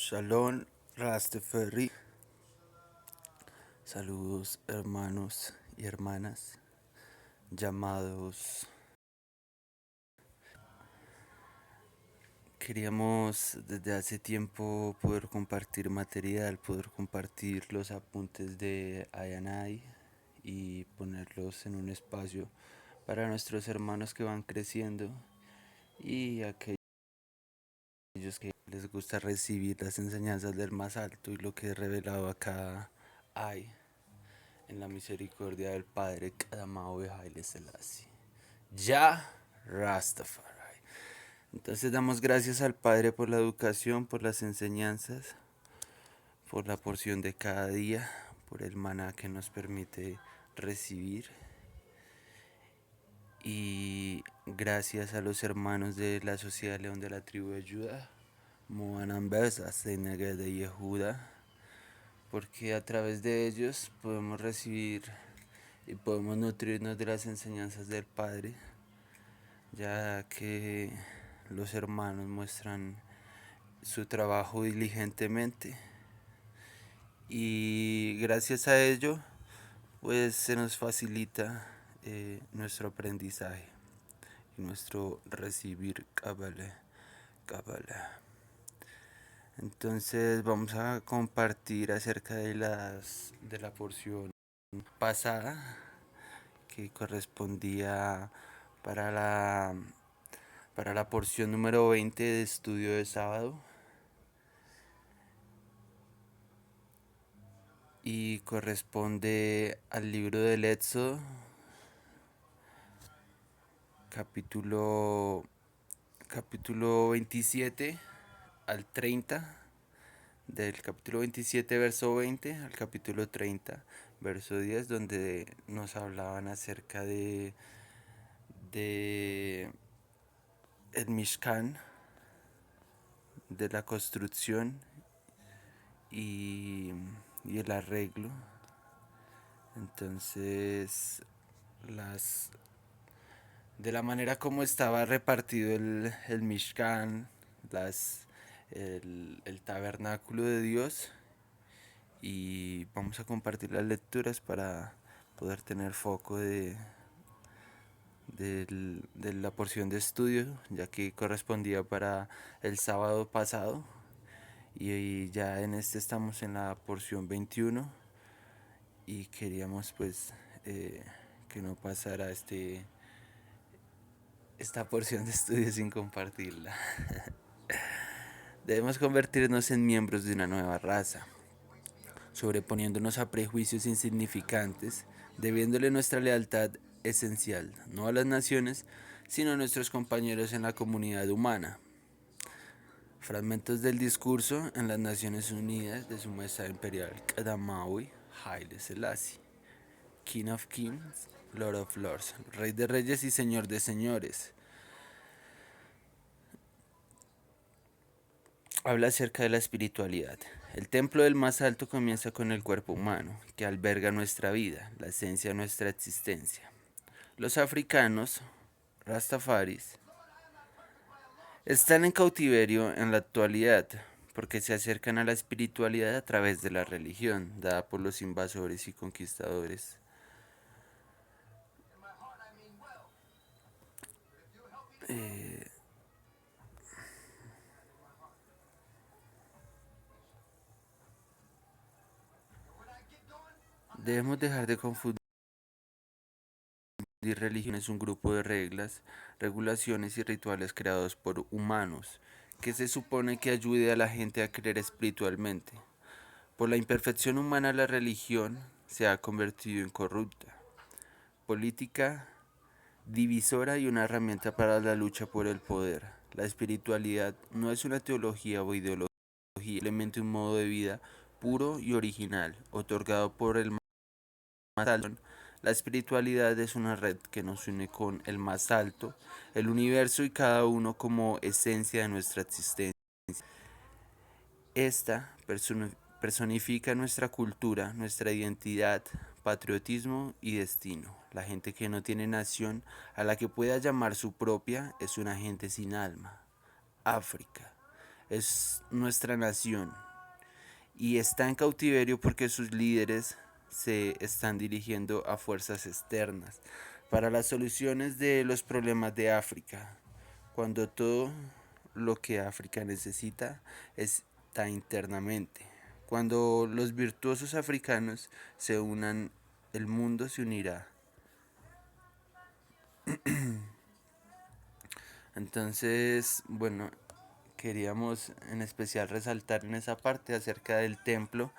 Shalom Rastafari. Saludos hermanos y hermanas llamados. Queríamos desde hace tiempo poder compartir material, poder compartir los apuntes de Ayanai y ponerlos en un espacio para nuestros hermanos que van creciendo y aquellos que les gusta recibir las enseñanzas del más alto y lo que es revelado acá hay en la misericordia del Padre Kadamao de Haile Selassie. Ya Rastafari. Entonces damos gracias al Padre por la educación, por las enseñanzas, por la porción de cada día, por el maná que nos permite recibir. Y gracias a los hermanos de la Sociedad León de la Tribu de Judá, Moanambesa, Senegue de Yehuda, porque a través de ellos podemos recibir y podemos nutrirnos de las enseñanzas del Padre, ya que los hermanos muestran su trabajo diligentemente y gracias a ello pues se nos facilita nuestro aprendizaje y nuestro recibir Kabbalah. Entonces vamos a compartir acerca de la porción pasada que correspondía para la para la porción número 20 de estudio de sábado y corresponde al libro del Éxodo, capítulo 27 al 30, del capítulo 27 verso 20 al capítulo 30 verso 10, donde nos hablaban acerca de el Mishkan, de la construcción y, y el arreglo. Entonces las de la manera como estaba repartido el Mishkan, el tabernáculo de Dios, y vamos a compartir las lecturas para poder tener foco de la porción de estudio, ya que correspondía para el sábado pasado, y ya en este estamos en la porción 21 y queríamos pues que no pasara esta porción de estudio sin compartirla. Debemos convertirnos en miembros de una nueva raza, sobreponiéndonos a prejuicios insignificantes, debiéndole nuestra lealtad esencial, no a las naciones, sino a nuestros compañeros en la comunidad humana. Fragmentos del discurso en las Naciones Unidas de su Maestría Imperial Kadamawi Haile Selassie, King of Kings, Lord of Lords, Rey de Reyes y Señor de Señores. Habla acerca de la espiritualidad. El templo del más alto comienza con el cuerpo humano, que alberga nuestra vida, la esencia de nuestra existencia. Los africanos, Rastafaris, están en cautiverio en la actualidad, porque se acercan a la espiritualidad a través de la religión, dada por los invasores y conquistadores. Debemos dejar de confundir religión es un grupo de reglas, regulaciones y rituales creados por humanos, que se supone que ayude a la gente a creer espiritualmente. Por la imperfección humana la religión se ha convertido en corrupta, política, divisora y una herramienta para la lucha por el poder. La espiritualidad no es una teología o ideología, simplemente un modo de vida puro y original, otorgado por el más alto. La espiritualidad es una red que nos une con el más alto, el universo y cada uno como esencia de nuestra existencia. Esta personifica nuestra cultura, nuestra identidad, patriotismo y destino. La gente que no tiene nación a la que pueda llamar su propia es una gente sin alma. África. es nuestra nación y está en cautiverio porque sus líderes se están dirigiendo a fuerzas externas para las soluciones de los problemas de África, cuando todo lo que África necesita está internamente. Cuando los virtuosos africanos se unan, el mundo se unirá. Entonces, bueno, queríamos en especial resaltar en esa parte acerca del templo,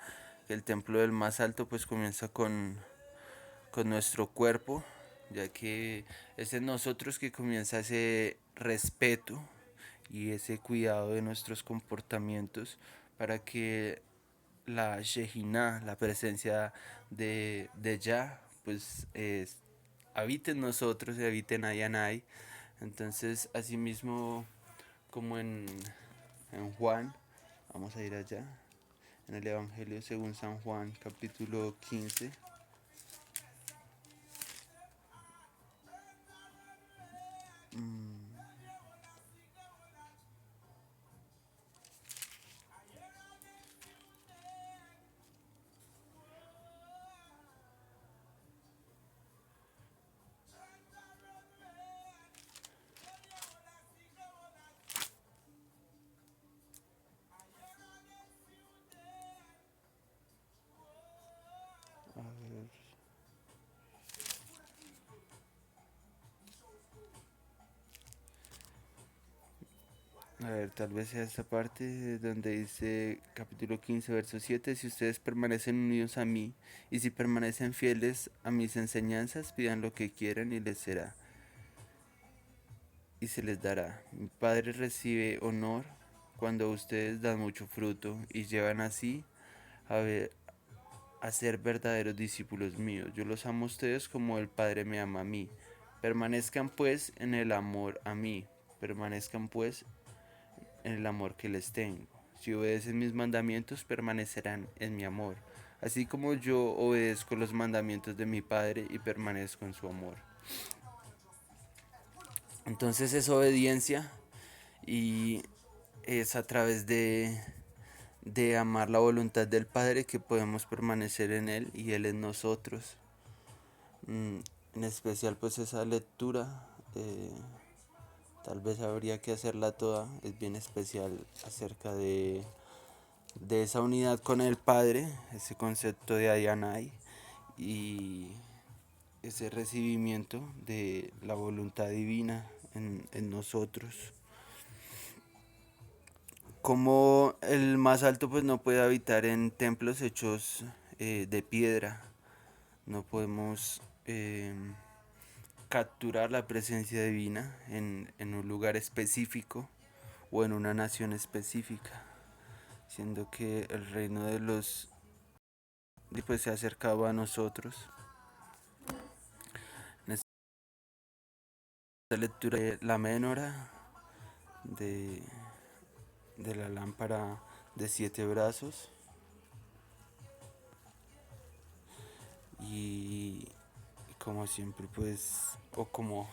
que el templo del más alto pues comienza con nuestro cuerpo, ya que es en nosotros que comienza ese respeto y ese cuidado de nuestros comportamientos para que la Shejina, la presencia de Yah, pues habite en nosotros y habite en Ayanai. Entonces, asimismo, como en Juan, vamos a ir allá, en el Evangelio según San Juan, capítulo 15. A ver, tal vez sea esta parte donde dice capítulo 15, verso 7: si ustedes permanecen unidos a mí y si permanecen fieles a mis enseñanzas, pidan lo que quieran y les será y se les dará. Mi Padre recibe honor cuando ustedes dan mucho fruto y llevan así a, ver, a ser verdaderos discípulos míos. Yo los amo a ustedes como el Padre me ama a mí. Permanezcan pues en el amor a mí. Permanezcan pues en el amor que les tengo. Si obedecen mis mandamientos, permanecerán en mi amor, así como yo obedezco los mandamientos de mi Padre y permanezco en su amor. Entonces es obediencia y es a través de amar la voluntad del Padre que podemos permanecer en Él y Él en nosotros. Mm, en especial pues esa lectura, tal vez habría que hacerla toda, es bien especial acerca de esa unidad con el Padre, ese concepto de Ayanai y ese recibimiento de la voluntad divina en nosotros. Como el más alto pues no puede habitar en templos hechos de piedra, no podemos capturar la presencia divina en un lugar específico o en una nación específica, siendo que el reino de los pues se ha acercado a nosotros. En esta lectura de la menora de, de la lámpara de 7 brazos y como siempre pues o como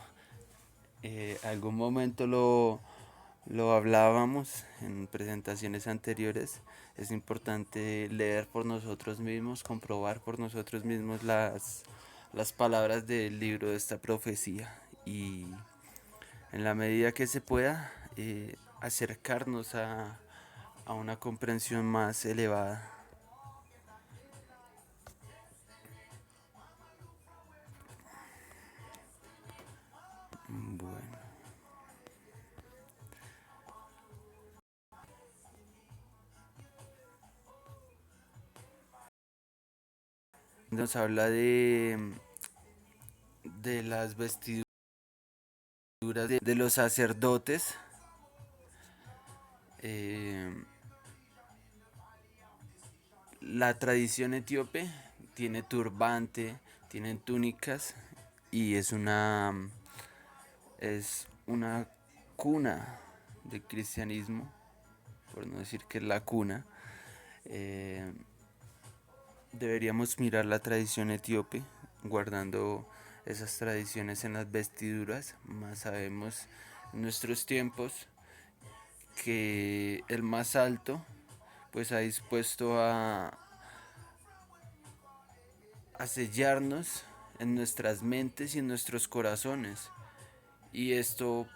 algún momento lo hablábamos en presentaciones anteriores, es importante leer por nosotros mismos, comprobar por nosotros mismos las palabras del libro de esta profecía y en la medida que se pueda acercarnos a una comprensión más elevada. Bueno, nos habla de las vestiduras de los sacerdotes. Eh, la tradición etíope tiene turbante, tienen túnicas y es una cuna del cristianismo, por no decir que es la cuna. Eh, Deberíamos mirar la tradición etíope, guardando esas tradiciones en las vestiduras, más sabemos en nuestros tiempos que el más alto pues ha dispuesto a sellarnos en nuestras mentes y en nuestros corazones. Y esto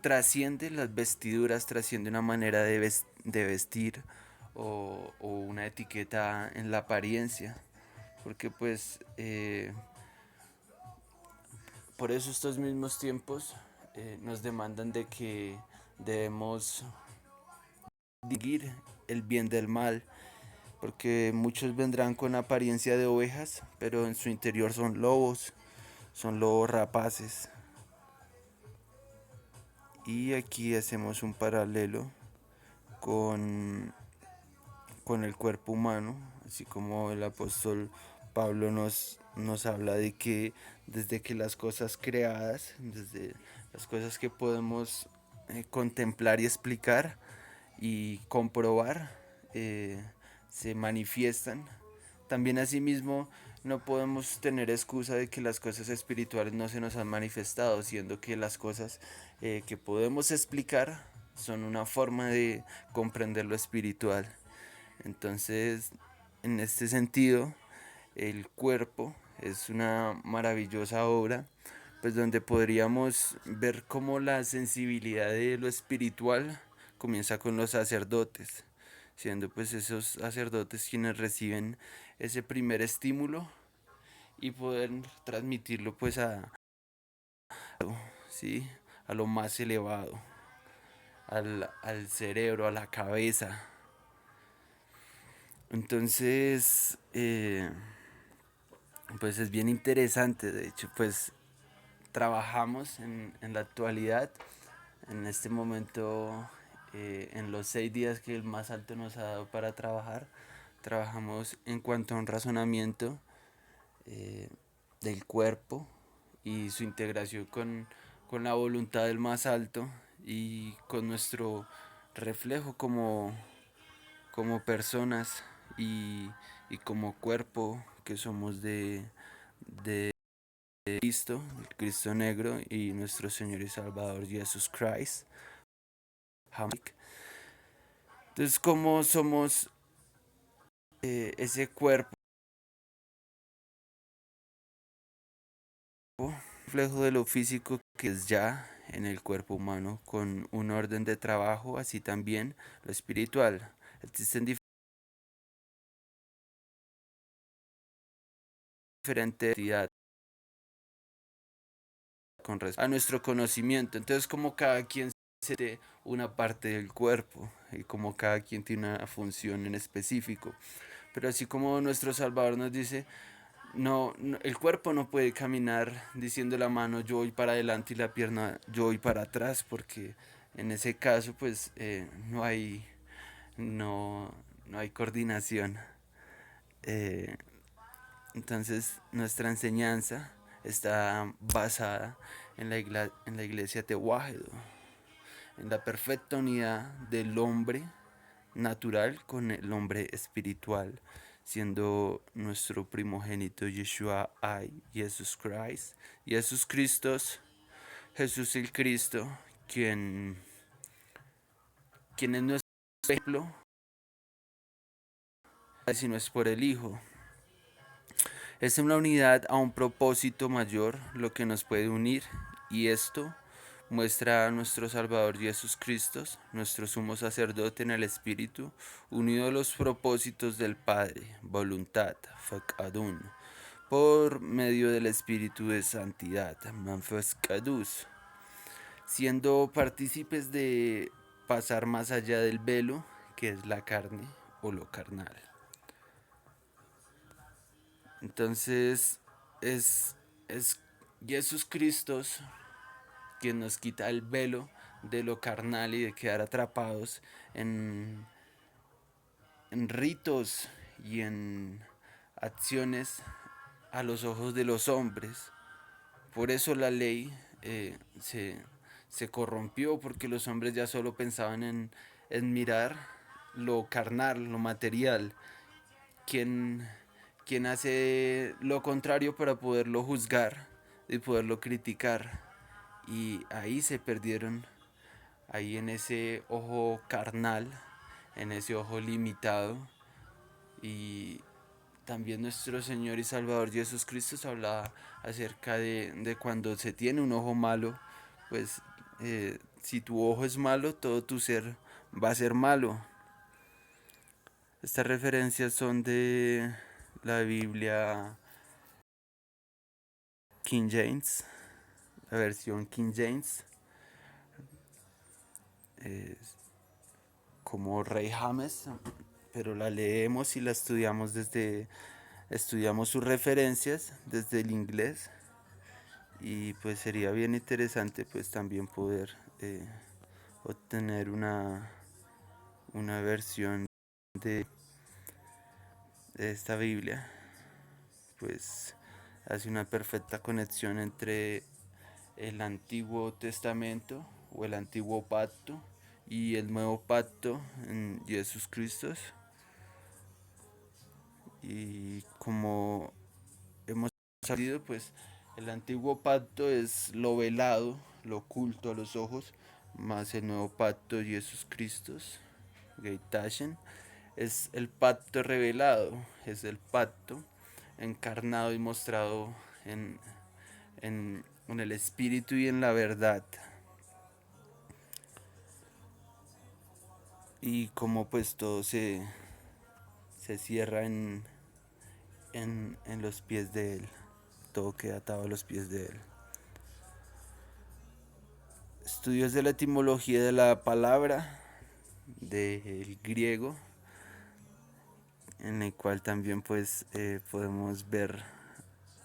trasciende las vestiduras, trasciende una manera de vestir o una etiqueta en la apariencia. Porque pues por eso estos mismos tiempos nos demandan de que debemos distinguir el bien del mal, porque muchos vendrán con apariencia de ovejas, pero en su interior son lobos rapaces. Y aquí hacemos un paralelo con, con el cuerpo humano, así como el apóstol Pablo nos habla de que desde que las cosas creadas, desde las cosas que podemos contemplar y explicar y comprobar, eh, se manifiestan. También asimismo no podemos tener excusa de que las cosas espirituales no se nos han manifestado, siendo que las cosas que podemos explicar son una forma de comprender lo espiritual. Entonces, en este sentido, el cuerpo es una maravillosa obra, pues donde podríamos ver cómo la sensibilidad de lo espiritual comienza con los sacerdotes, siendo pues esos sacerdotes quienes reciben ese primer estímulo y poder transmitirlo pues ¿sí? A lo más elevado, al cerebro, a la cabeza. Entonces, pues es bien interesante. De hecho, pues trabajamos en la actualidad, en este momento, en los 6 días que el más alto nos ha dado para trabajar, trabajamos en cuanto a un razonamiento eh, del cuerpo y su integración con la voluntad del más alto y con nuestro reflejo como personas y como cuerpo que somos de Cristo, el Cristo negro y nuestro Señor y Salvador Jesus Christ. Entonces, como somos ese cuerpo, reflejo de lo físico que es ya en el cuerpo humano, con un orden de trabajo, así también lo espiritual. Existen diferentes entidades con respecto a nuestro conocimiento. Entonces, como cada quien siente una parte del cuerpo y como cada quien tiene una función en específico. Pero así como nuestro Salvador nos dice, el cuerpo no puede caminar diciendo la mano yo voy para adelante y la pierna yo voy para atrás, porque en ese caso pues no, no hay coordinación. Eh, entonces nuestra enseñanza está basada en la iglesia Tewahedo, en la perfecta unidad del hombre natural con el hombre espiritual, siendo nuestro primogénito Yeshua I, Jesus Christ, Jesús Cristo, Jesús el Cristo, quien es nuestro ejemplo, si no es por el Hijo. Es una unidad a un propósito mayor lo que nos puede unir, y esto muestra a nuestro Salvador Jesús Cristo, nuestro sumo sacerdote en el Espíritu, unido a los propósitos del Padre, voluntad, Fakadun, por medio del Espíritu de Santidad, Manfes Kadus, siendo partícipes de pasar más allá del velo, que es la carne o lo carnal. Entonces, es Jesús Cristo quien nos quita el velo de lo carnal y de quedar atrapados en, en ritos y en acciones a los ojos de los hombres. Por eso la ley se corrompió, porque los hombres ya solo pensaban en mirar lo carnal, lo material. Quien, quien hace lo contrario para poderlo juzgar y poderlo criticar. Y ahí se perdieron ahí en ese ojo carnal, en ese ojo limitado. Y también nuestro Señor y Salvador Jesús Cristo hablaba acerca de cuando se tiene un ojo malo, pues si tu ojo es malo, todo tu ser va a ser malo. Estas referencias son de la Biblia King James, la versión King James, eh, como Rey James, pero la leemos y la estudiamos sus referencias desde el inglés, y pues sería bien interesante pues también poder obtener una versión de, de esta Biblia. Pues hace una perfecta conexión entre el Antiguo Testamento o el Antiguo Pacto y el Nuevo Pacto en Jesús Cristo. Y como hemos sabido, pues el Antiguo Pacto es lo velado, lo oculto a los ojos, más el Nuevo Pacto Jesús Cristo, Geitashen, es el pacto revelado, es el pacto encarnado y mostrado en, en el espíritu y en la verdad. Y como pues todo se cierra en los pies de él, todo queda atado a los pies de él. Estudios de la etimología de la palabra, del griego, en el cual también pues podemos ver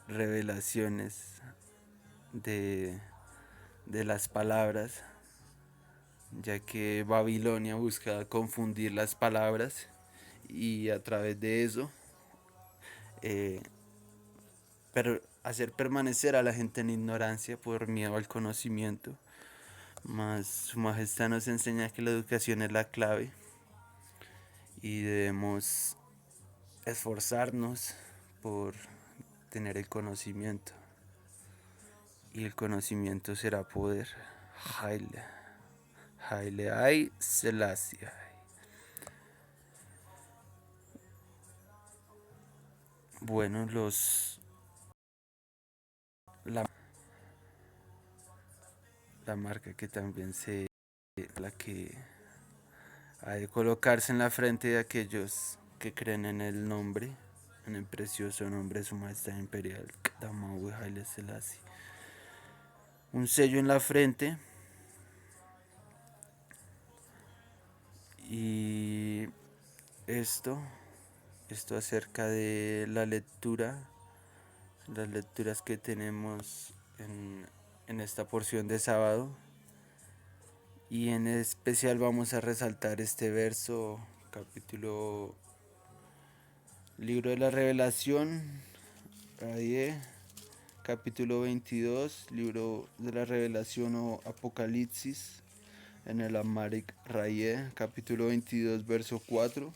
revelaciones de, de las palabras, ya que Babilonia busca confundir las palabras y a través de eso eh, pero hacer permanecer a la gente en ignorancia por miedo al conocimiento. Más su majestad nos enseña que la educación es la clave y debemos esforzarnos por tener el conocimiento, y el conocimiento será poder. Haile, Haile Ai Selassie. Bueno, la, la marca que también se la que ha de colocarse en la frente de aquellos que creen en el nombre, en el precioso nombre de su majestad imperial Damawi Haile Selassie. Un sello en la frente, y esto esto acerca de la lectura, las lecturas que tenemos en esta porción de sábado. Y en especial vamos a resaltar este verso, capítulo, libro de la Revelación, Raye, capítulo 22, libro de la Revelación o Apocalipsis, en el Amharic Raye, capítulo 22, verso 4.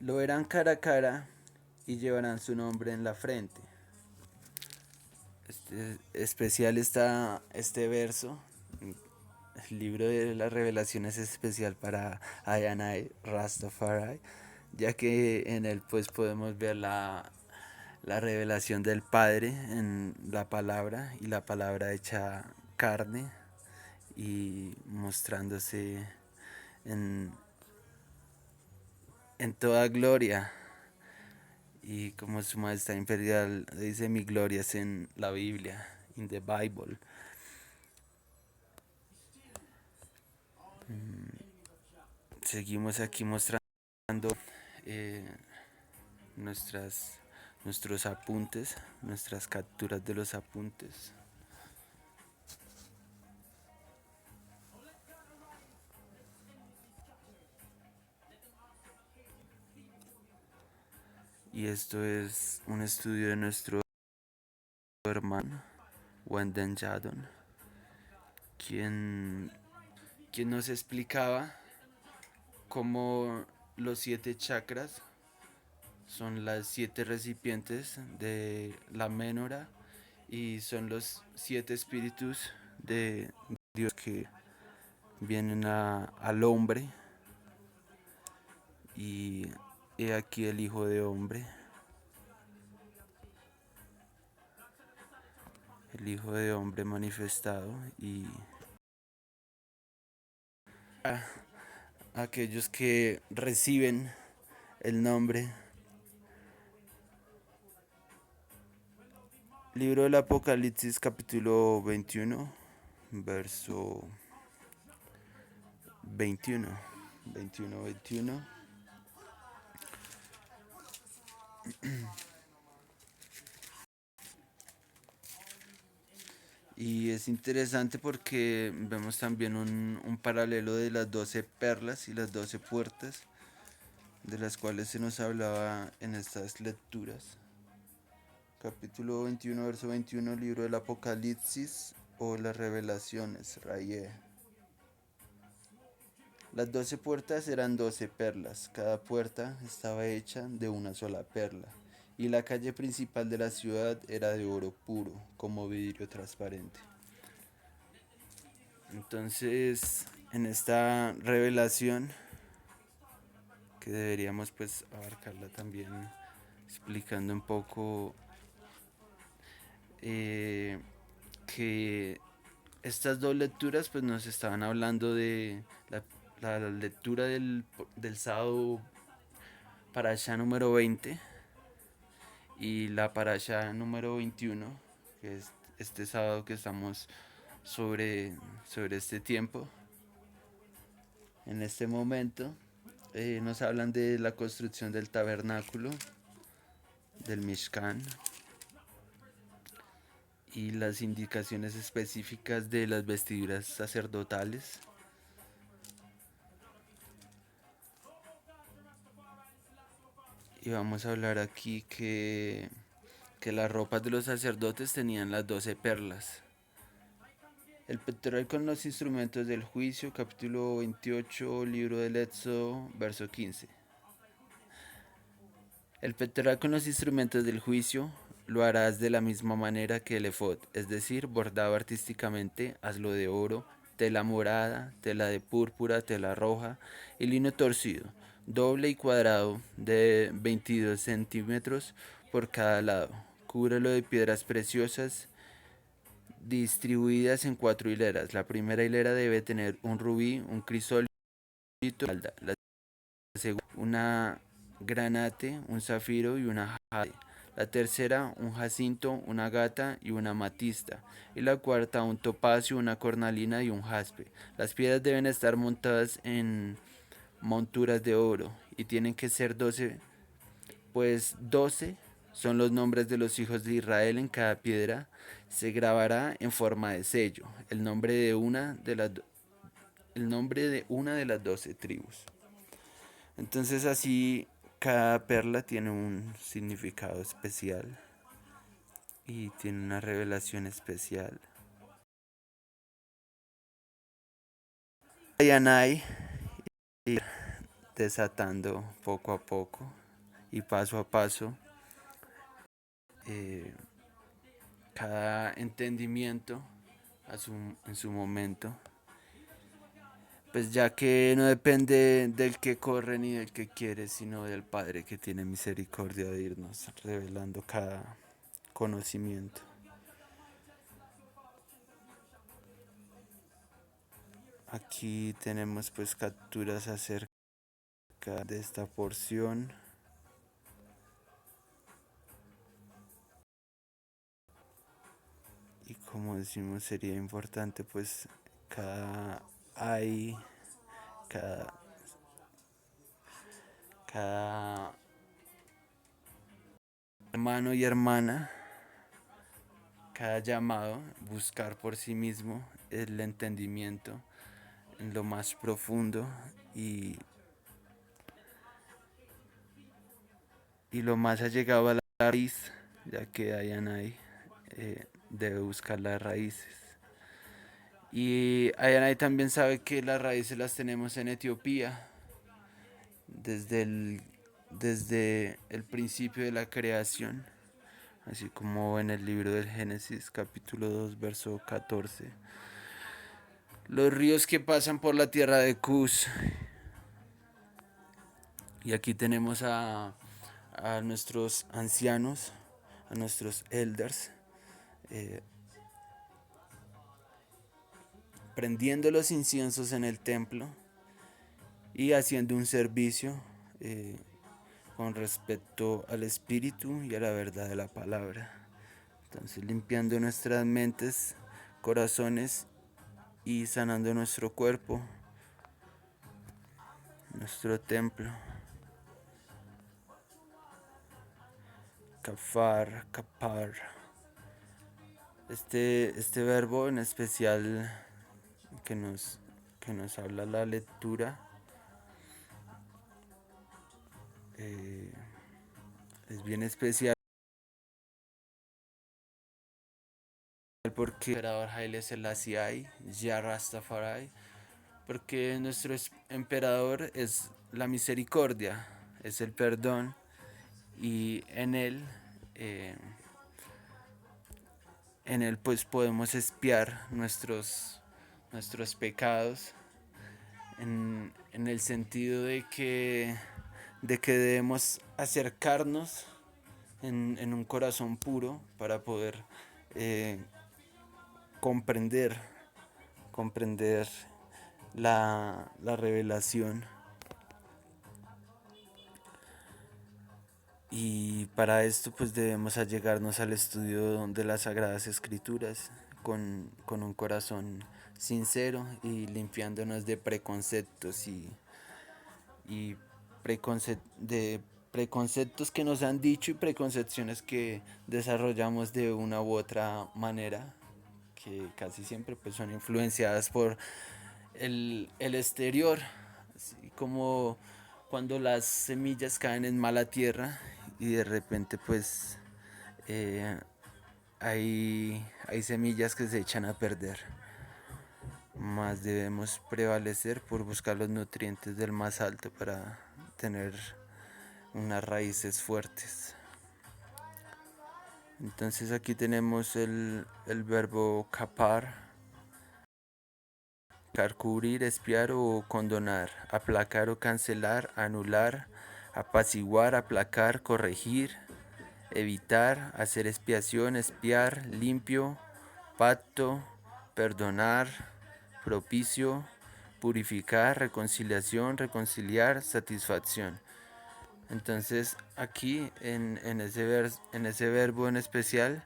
Lo verán cara a cara y llevarán su nombre en la frente. Especial está este verso. El libro de las revelaciones es especial para Ayanai Rastafari, ya que en él pues podemos ver la revelación del Padre en la palabra, y la palabra hecha carne y mostrándose en, en toda gloria. Y como su majestad imperial dice, mi gloria es en la Biblia, in the Bible. Seguimos aquí mostrando eh, nuestras, nuestros apuntes, nuestras capturas de los apuntes. Y esto es un estudio de nuestro hermano Wendell Jadon, quien, quien nos explicaba cómo los 7 chakras son las 7 recipientes de la Menora y son los 7 espíritus de Dios que vienen al hombre y he aquí el Hijo de Hombre, el Hijo de Hombre manifestado y a aquellos que reciben el nombre. Libro del Apocalipsis capítulo 21, verso 21, 21, 21. Y es interesante porque vemos también un paralelo de las 12 perlas y las 12 puertas, de las cuales se nos hablaba en estas lecturas. Capítulo 21, verso 21, libro del Apocalipsis o las revelaciones, Rayé. Las 12 puertas eran 12 perlas, cada puerta estaba hecha de una sola perla, y la calle principal de la ciudad era de oro puro, como vidrio transparente. Entonces, en esta revelación, que deberíamos pues abarcarla también explicando un poco eh, que estas dos lecturas pues nos estaban hablando de la lectura del sábado parasha número 20 y la parasha número 21, que es este sábado que estamos sobre este tiempo. En este momento nos hablan de la construcción del tabernáculo, del Mishkan y las indicaciones específicas de las vestiduras sacerdotales. Y vamos a hablar aquí que las ropas de los sacerdotes tenían las 12 perlas. El pectoral con los instrumentos del juicio, capítulo 28, libro del Éxodo, verso 15. El pectoral con los instrumentos del juicio lo harás de la misma manera que el efod, es decir, bordado artísticamente, hazlo de oro, tela morada, tela de púrpura, tela roja y lino torcido, doble y cuadrado de 22 centímetros por cada lado. Cúbrelo de piedras preciosas distribuidas en 4 hileras. La primera hilera debe tener un rubí, un crisólito, la segunda una granate, un zafiro y una jade. La tercera un jacinto, una gata y una amatista. Y la cuarta un topacio, una cornalina y un jaspe. Las piedras deben estar montadas en monturas de oro y tienen que ser 12, pues 12 son los nombres de los hijos de Israel. En cada piedra se grabará en forma de sello el nombre de una de las 12 tribus. Entonces así cada perla tiene un significado especial y tiene una revelación especial. Yanai ir desatando poco a poco y paso a paso eh, cada entendimiento en su momento, pues ya que no depende del que corre ni del que quiere, sino del Padre que tiene misericordia de irnos revelando cada conocimiento. Aquí tenemos pues capturas acerca de esta porción. Y como decimos, sería importante pues cada hay cada cada hermano y hermana, cada llamado, buscar por sí mismo el entendimiento en lo más profundo y lo más allegado a la raíz, ya que hayan ahí, debe buscar las raíces. Y Ayanay también sabe que las raíces las tenemos en Etiopía, desde el desde el principio de la creación, así como en el libro del Génesis capítulo 2 verso 14. Los ríos que pasan por la tierra de Cus. Y aquí tenemos a nuestros ancianos, a nuestros elders, eh, prendiendo los inciensos en el templo y haciendo un servicio eh, con respecto al espíritu y a la verdad de la palabra. Entonces limpiando nuestras mentes, corazones y sanando nuestro cuerpo, nuestro templo. Kafar, kapar. Este verbo en especial que nos, que nos habla la lectura eh, es bien especial porque el emperador Haile Selassie, Ya Rastafari, porque nuestro emperador es la misericordia, es el perdón y eh, en él pues podemos espiar nuestros pecados en el sentido de que debemos acercarnos en un corazón puro para poder eh, comprender, comprender la revelación. Y para esto pues debemos allegarnos al estudio de las Sagradas Escrituras con un corazón sincero y limpiándonos de preconceptos y de preconceptos que nos han dicho y preconcepciones que desarrollamos de una u otra manera, que casi siempre pues son influenciadas por el exterior, así como cuando las semillas caen en mala tierra y de repente pues eh, hay semillas que se echan a perder. Más debemos prevalecer por buscar los nutrientes del más alto para tener unas raíces fuertes. Entonces aquí tenemos el verbo capar, cubrir, espiar o condonar, aplacar o cancelar, anular, apaciguar, aplacar, corregir, evitar, hacer expiación, espiar, limpio, pacto, perdonar, propicio, purificar, reconciliación, reconciliar, satisfacción. Entonces aquí en ese verbo en especial,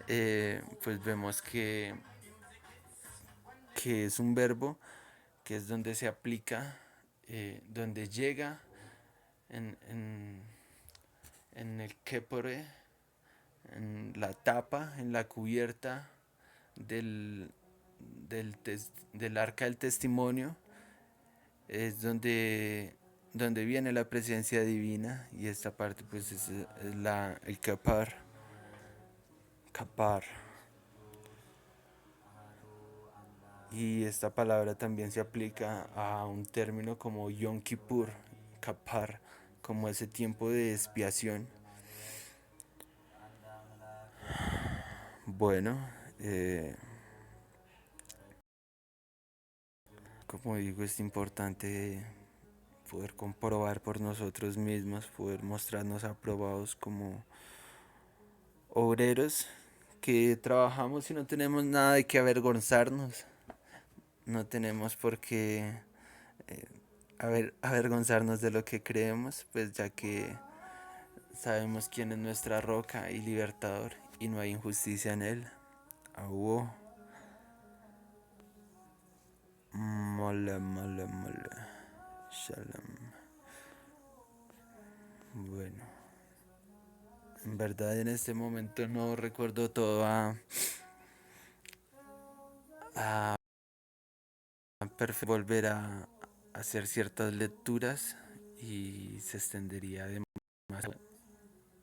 pues vemos que es un verbo que es donde se aplica, donde llega en, en, en el kepore, en la tapa, en la cubierta del, del arca del testimonio, es donde viene la presencia divina y esta parte pues es el kapar, kapar. Y esta palabra también se aplica a un término como Yom Kippur, kapar, como ese tiempo de expiación. Bueno, eh, como digo, es importante poder comprobar por nosotros mismos, poder mostrarnos aprobados como obreros que trabajamos y no tenemos nada de qué avergonzarnos. No tenemos por qué eh, avergonzarnos de lo que creemos, pues ya que sabemos quién es nuestra roca y libertador y no hay injusticia en él. Ahuo. Mola, mola, mola. Shalom. Bueno, en verdad en este momento no recuerdo todo a volver a hacer ciertas lecturas y se extendería de más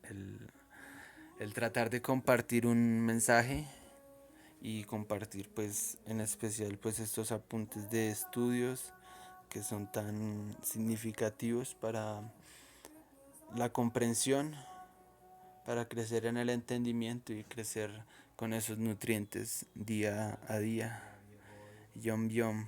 el, el tratar de compartir un mensaje y compartir pues en especial pues estos apuntes de estudios que son tan significativos la comprensión, para crecer en el entendimiento y crecer con esos nutrientes día a día. Yom yom.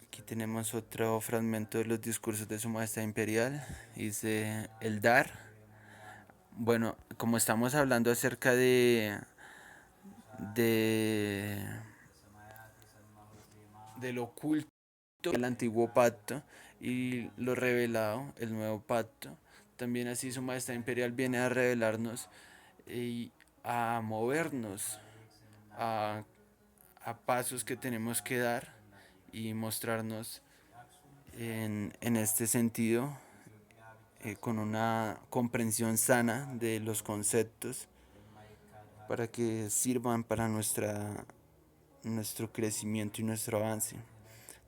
Aquí tenemos otro fragmento de los discursos de su Majestad Imperial. Dice el dar. Bueno, como estamos hablando acerca de del oculto, el antiguo pacto y lo revelado, el nuevo pacto, también así su Majestad Imperial viene a revelarnos y a movernos a, a pasos que tenemos que dar y mostrarnos en este sentido con una comprensión sana de los conceptos para que sirvan para nuestro crecimiento y nuestro avance.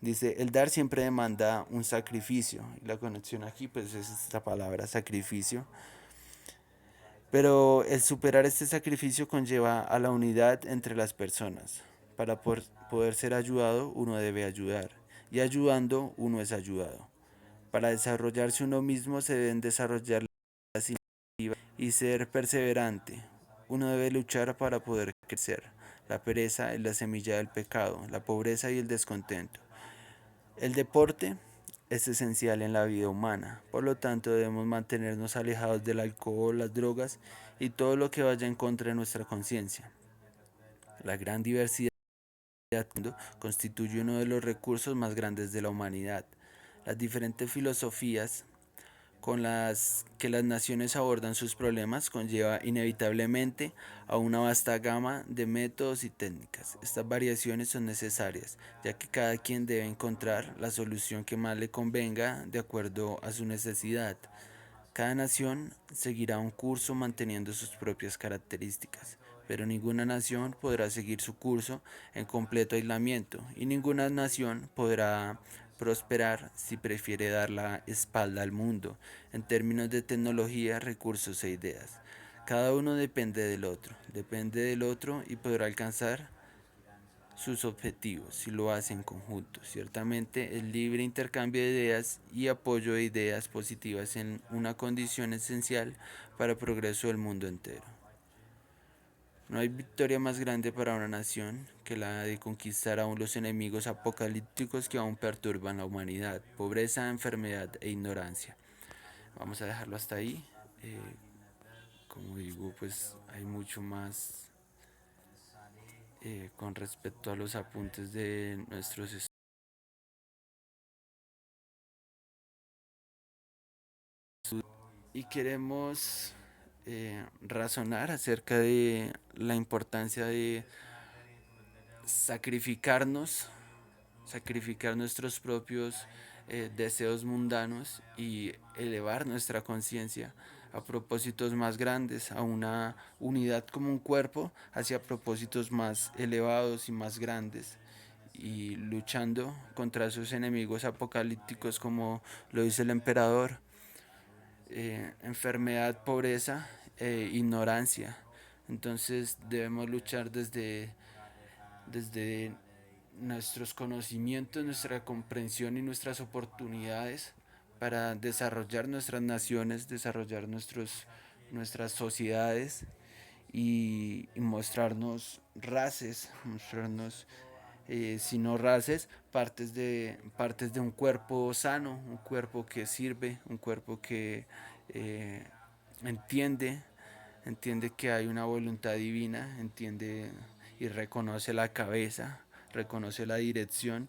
Dice, el dar siempre demanda un sacrificio. Y la conexión aquí pues es esta palabra, sacrificio. Pero el superar este sacrificio conlleva a la unidad entre las personas. Para poder ser ayudado, uno debe ayudar. Y ayudando, uno es ayudado. Para desarrollarse uno mismo se deben desarrollar las iniciativas y ser perseverante. Uno debe luchar para poder crecer. La pereza es la semilla del pecado, la pobreza y el descontento. El deporte es esencial en la vida humana, por lo tanto debemos mantenernos alejados del alcohol, las drogas y todo lo que vaya en contra de nuestra conciencia. La gran diversidad del mundo constituye uno de los recursos más grandes de la humanidad. Las diferentes filosofías con las que las naciones abordan sus problemas conlleva inevitablemente a una vasta gama de métodos y técnicas. Estas variaciones son necesarias, ya que cada quien debe encontrar la solución que más le convenga de acuerdo a su necesidad. Cada nación seguirá un curso manteniendo sus propias características, pero ninguna nación podrá seguir su curso en completo aislamiento y ninguna nación podrá prosperar si prefiere dar la espalda al mundo en términos de tecnología, recursos e ideas. Cada uno depende del otro y podrá alcanzar sus objetivos si lo hace en conjunto. Ciertamente el libre intercambio de ideas y apoyo de ideas positivas es una condición esencial para el progreso del mundo entero. No hay victoria más grande para una nación que la de conquistar aún los enemigos apocalípticos que aún perturban la humanidad, pobreza, enfermedad e ignorancia. Vamos a dejarlo hasta ahí. Eh, como digo, pues hay mucho más con respecto a los apuntes de nuestros estudios. Y queremos razonar acerca de la importancia de sacrificarnos, sacrificar nuestros propios deseos mundanos y elevar nuestra conciencia a propósitos más grandes, a una unidad como un cuerpo, hacia propósitos más elevados y más grandes, y luchando contra esos enemigos apocalípticos como lo dice el emperador, enfermedad, pobreza e ignorancia. Entonces debemos luchar desde nuestros conocimientos, nuestra comprensión y nuestras oportunidades para desarrollar nuestras naciones, desarrollar nuestras sociedades y mostrarnos races, mostrarnos, si no races, partes de un cuerpo sano, un cuerpo que sirve, un cuerpo que eh, entiende, entiende que hay una voluntad divina, entiende y reconoce la cabeza, reconoce la dirección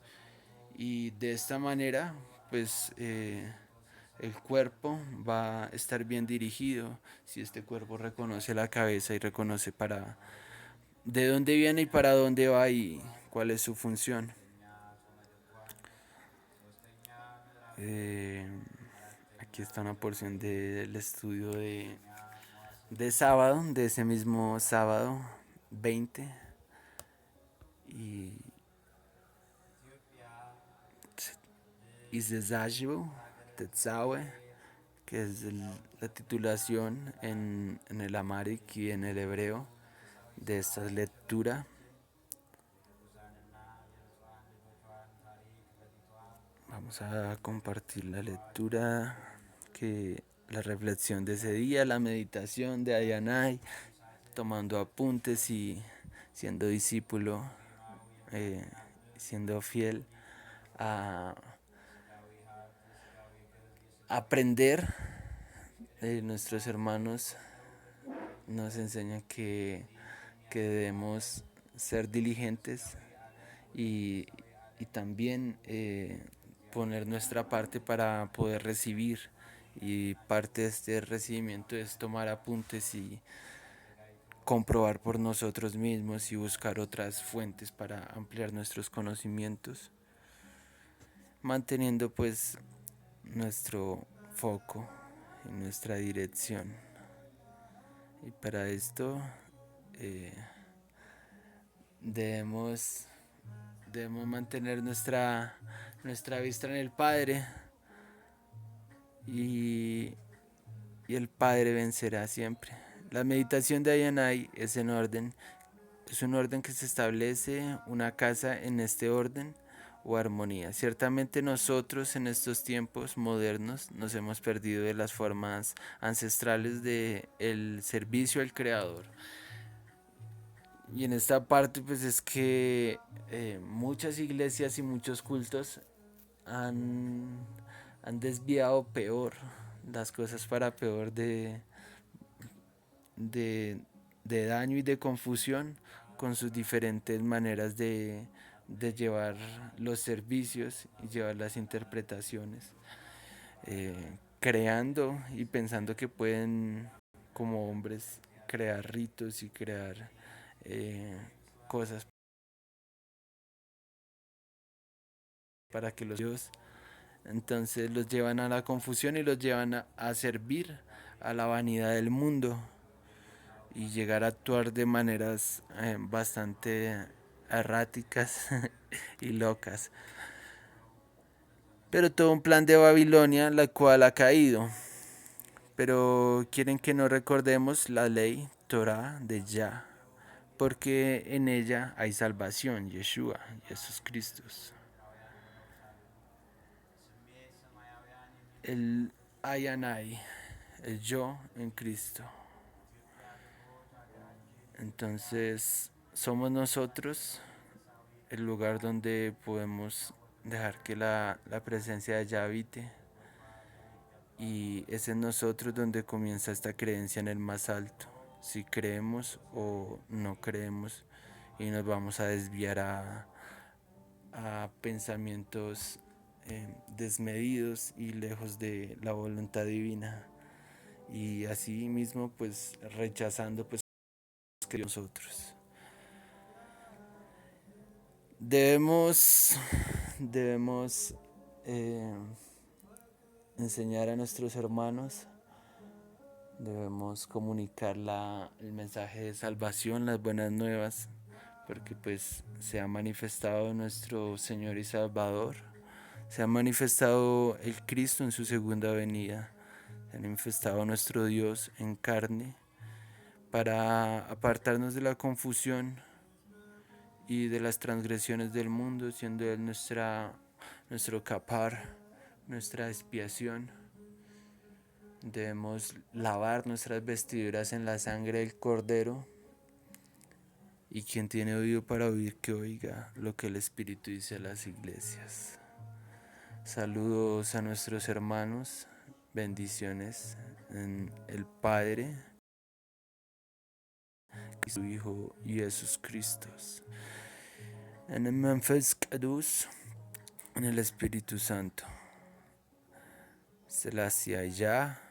y de esta manera pues el cuerpo va a estar bien dirigido si este cuerpo reconoce la cabeza y reconoce para de dónde viene y para dónde va y cuál es su función. Eh, Aquí está una porción del estudio de sábado, de ese mismo sábado 20 y Isezajibu Tetzawe, que es la titulación en el Amharic y en el hebreo de esta lectura. Vamos a compartir la lectura, la reflexión de ese día, la meditación de Ayanay, tomando apuntes y siendo discípulo, siendo fiel a aprender. Nuestros hermanos nos enseñan que debemos ser diligentes y, y también poner nuestra parte para poder recibir, y parte de este recibimiento es tomar apuntes y comprobar por nosotros mismos y buscar otras fuentes para ampliar nuestros conocimientos, manteniendo pues nuestro foco y nuestra dirección. Y para esto eh, debemos mantener nuestra vista en el Padre, y el Padre vencerá siempre. La meditación de Ayanay es un orden que se establece una casa en este orden o armonía. Ciertamente nosotros en estos tiempos modernos nos hemos perdido de las formas ancestrales de el servicio al Creador. Y en esta parte pues es que muchas iglesias y muchos cultos han desviado peor las cosas, para peor de, de daño y de confusión, con sus diferentes maneras de llevar los servicios y llevar las interpretaciones, creando y pensando que pueden como hombres crear ritos y crear cosas para que los Dios, entonces los llevan a la confusión y los llevan a servir a la vanidad del mundo y llegar a actuar de maneras bastante erráticas y locas. Pero todo un plan de Babilonia, la cual ha caído. Pero quieren que no recordemos la ley Torah de Yah, porque en ella hay salvación, Yeshua, Jesús Cristo. El Ayanay, el yo en Cristo. Entonces, somos nosotros el lugar donde podemos dejar que la presencia de Yah habite, y es en nosotros donde comienza esta creencia en el más alto, si creemos o no creemos, y nos vamos a desviar a pensamientos desmedidos y lejos de la voluntad divina, y así mismo pues rechazando pues que nosotros debemos eh, enseñar a nuestros hermanos, debemos comunicar el mensaje de salvación, las buenas nuevas, porque pues se ha manifestado nuestro Señor y Salvador, se ha manifestado el Cristo en su segunda venida, se ha manifestado nuestro Dios en carne, para apartarnos de la confusión y de las transgresiones del mundo, siendo Él nuestro capar, nuestra expiación. Debemos lavar nuestras vestiduras en la sangre del Cordero, y quien tiene oído para oír, que oiga lo que el Espíritu dice a las iglesias. Saludos a nuestros hermanos, bendiciones en el Padre y su Hijo Jesús Cristo, en el Menfes Kadus, en el Espíritu Santo. Selassie Ya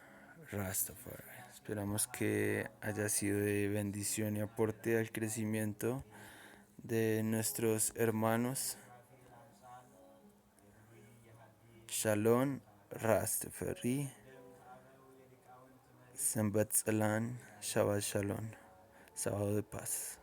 Rastafari. Esperamos que haya sido de bendición y aporte al crecimiento de nuestros hermanos. Shalom Rastafari. Sambat Salam. Shabbat Shalom. Sábado de paz.